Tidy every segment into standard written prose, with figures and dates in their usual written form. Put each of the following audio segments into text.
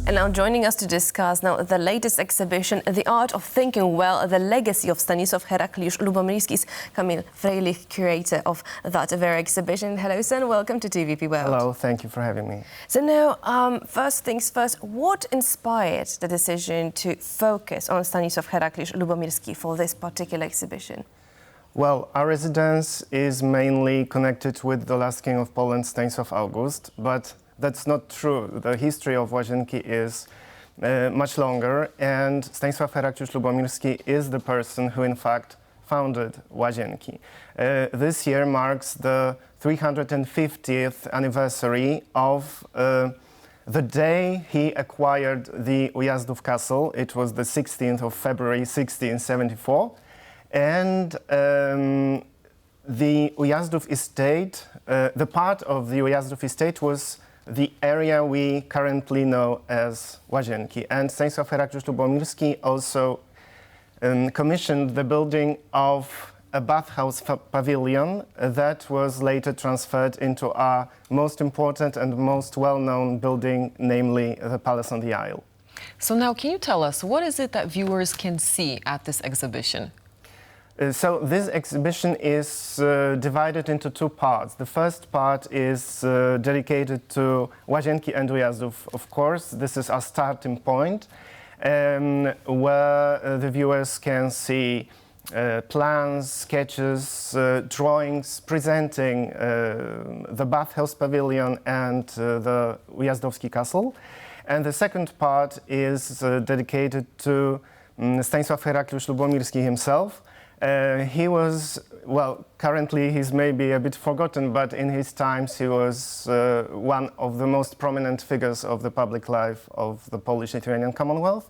And now joining us to discuss now the latest exhibition, The Art of Thinking Well, the legacy of Stanisław Herakliusz, Lubomirski, is Kamil Frejlich, curator of that very exhibition. Hello, sir, and welcome to TVP World. Hello, thank you for having me. So now, first things first, what inspired the decision to focus on Stanisław Herakliusz, Lubomirski for this particular exhibition? Well, our residence is mainly connected with the last king of Poland, Stanisław August, but that's not true. The history of Łazienki is much longer, and Stanisław Herakliusz Lubomirski is the person who in fact founded Łazienki. This year marks the 350th anniversary of the day he acquired the Ujazdów castle. It was the 16th of February 1674, and the Ujazdów estate, the part of the Ujazdów estate was the area we currently know as Łazienki. And Stanisław Herakliusz Lubomirski also commissioned the building of a Bath House Pavilion that was later transferred into our most important and most well-known building, namely the Palace on the Isle. So now, can you tell us, what is it that viewers can see at this exhibition? So this exhibition is divided into two parts. The first part is dedicated to Łazienki and Ujazdów, of course. This is our starting point, where the viewers can see plans, sketches, drawings presenting the Bath House Pavilion and the Ujazdowski Castle. And the second part is dedicated to Stanisław Herakliusz Lubomirski himself. He was, well, currently he's maybe a bit forgotten, but in his times he was one of the most prominent figures of the public life of the Polish-Lithuanian Commonwealth.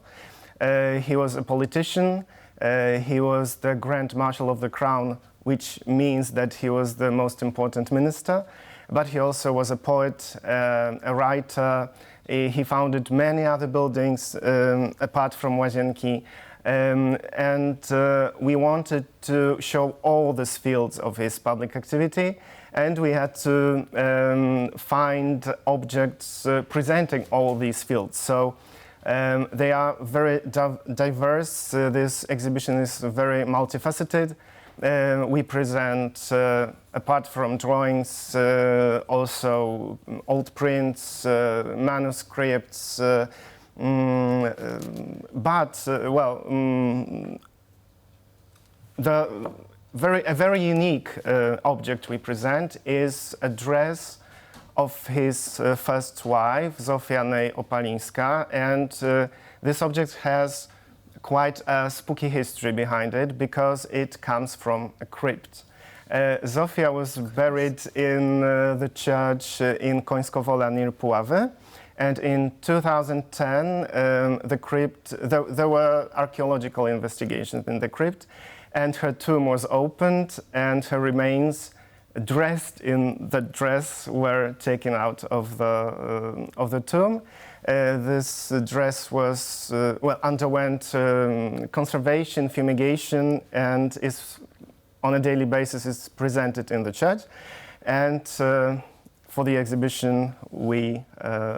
He was a politician, he was the Grand Marshal of the Crown, which means that he was the most important minister, but he also was a poet, a writer. He founded many other buildings apart from Łazienki. And we wanted to show all these fields of his public activity, and we had to find objects presenting all these fields. So they are very diverse. This exhibition is very multifaceted. We present, apart from drawings, also old prints, manuscripts, a very unique object we present is a dress of his first wife, Zofia Opalińska, and this object has quite a spooky history behind it because it comes from a crypt. Zofia was buried in the church in Końskowola near Puławy. And in 2010, the crypt, there were archaeological investigations in the crypt, and her tomb was opened, and her remains, dressed in the dress, were taken out of the tomb. This dress was underwent conservation, fumigation, and is on a daily basis is presented in the church. And for the exhibition, we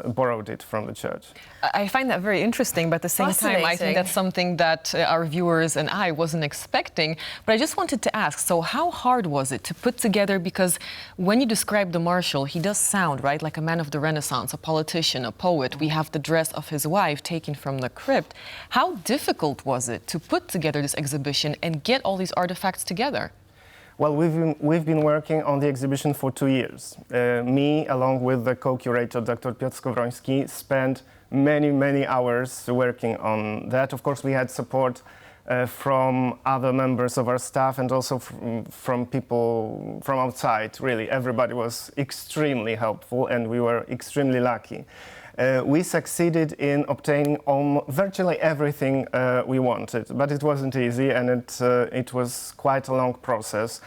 borrowed it from the church. I find that very interesting, but at the same time, I think that's something that our viewers and I wasn't expecting. But I just wanted to ask, so how hard was it to put together, because when you describe the Marshal, he does sound, right, like a man of the Renaissance, a politician, a poet. We have the dress of his wife taken from the crypt. How difficult was it to put together this exhibition and get all these artifacts together? Well, we've been working on the exhibition for 2 years. Me, along with the co-curator, Dr. Piotr Skowroński, spent many hours working on that. Of course, we had support from other members of our staff and also from people from outside. Really, everybody was extremely helpful, and we were extremely lucky. We succeeded in obtaining virtually everything we wanted, but it wasn't easy, and it was quite a long process.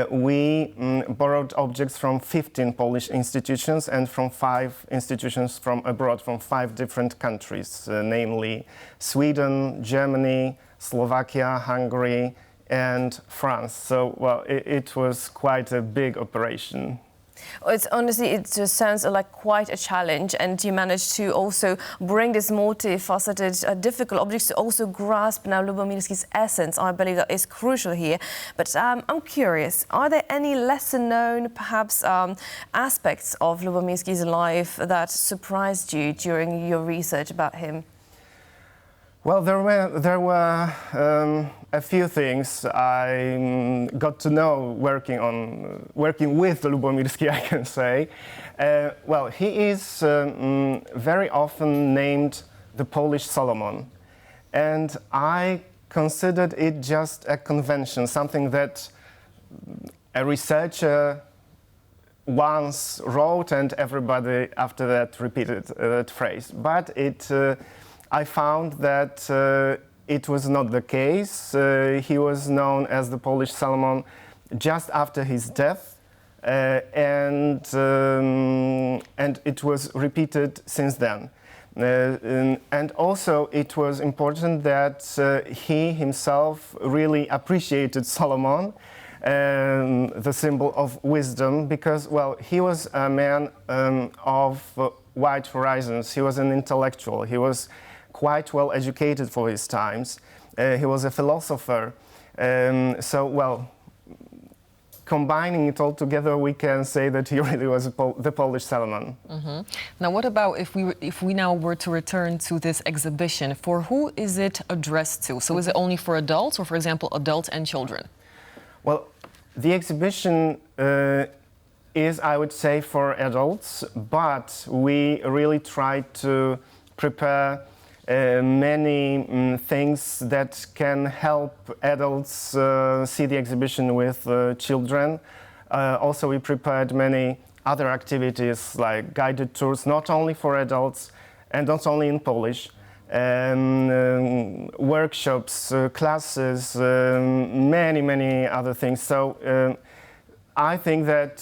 We borrowed objects from 15 Polish institutions and from 5 institutions from abroad, from 5 different countries, namely Sweden, Germany, Slovakia, Hungary, and France. So, well, it was quite a big operation. It's honestly, it just sounds like quite a challenge, and you managed to also bring this multifaceted, difficult objects to also grasp now Lubomirski's essence. I believe that is crucial here. But I'm curious, are there any lesser known, perhaps, aspects of Lubomirski's life that surprised you during your research about him? Well, there were a few things I got to know working with Lubomirski, I can say. Well, he is very often named the Polish Solomon, and I considered it just a convention, something that a researcher once wrote and everybody after that repeated that phrase. But I found that it was not the case. He was known as the Polish Solomon just after his death, and it was repeated since then. And also it was important that he himself really appreciated Solomon, the symbol of wisdom, because, well, he was a man of wide horizons. He was an intellectual. He was quite well educated for his times. He was a philosopher. So, well, combining it all together, we can say that he really was the Polish Solomon. Mm-hmm. Now, what about if we now were to return to this exhibition? For who is it addressed to? So, is it only for adults, or, for example, adults and children? Well, the exhibition is, I would say, for adults, but we really tried to prepare many things that can help adults see the exhibition with children. Also, we prepared many other activities like guided tours, not only for adults and not only in Polish, workshops, classes, many other things. So I think that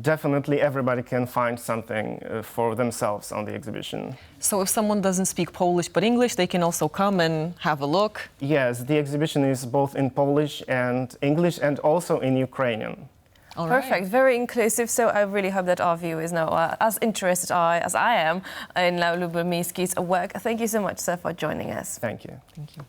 definitely everybody can find something for themselves on the exhibition. So if someone doesn't speak Polish but English, they can also come and have a look? Yes, the exhibition is both in Polish and English and also in Ukrainian. All right. Perfect, very inclusive. So I really hope that our viewers now as interested as I am in Lubomirski's work. Thank you so much, sir, for joining us. Thank you. Thank you.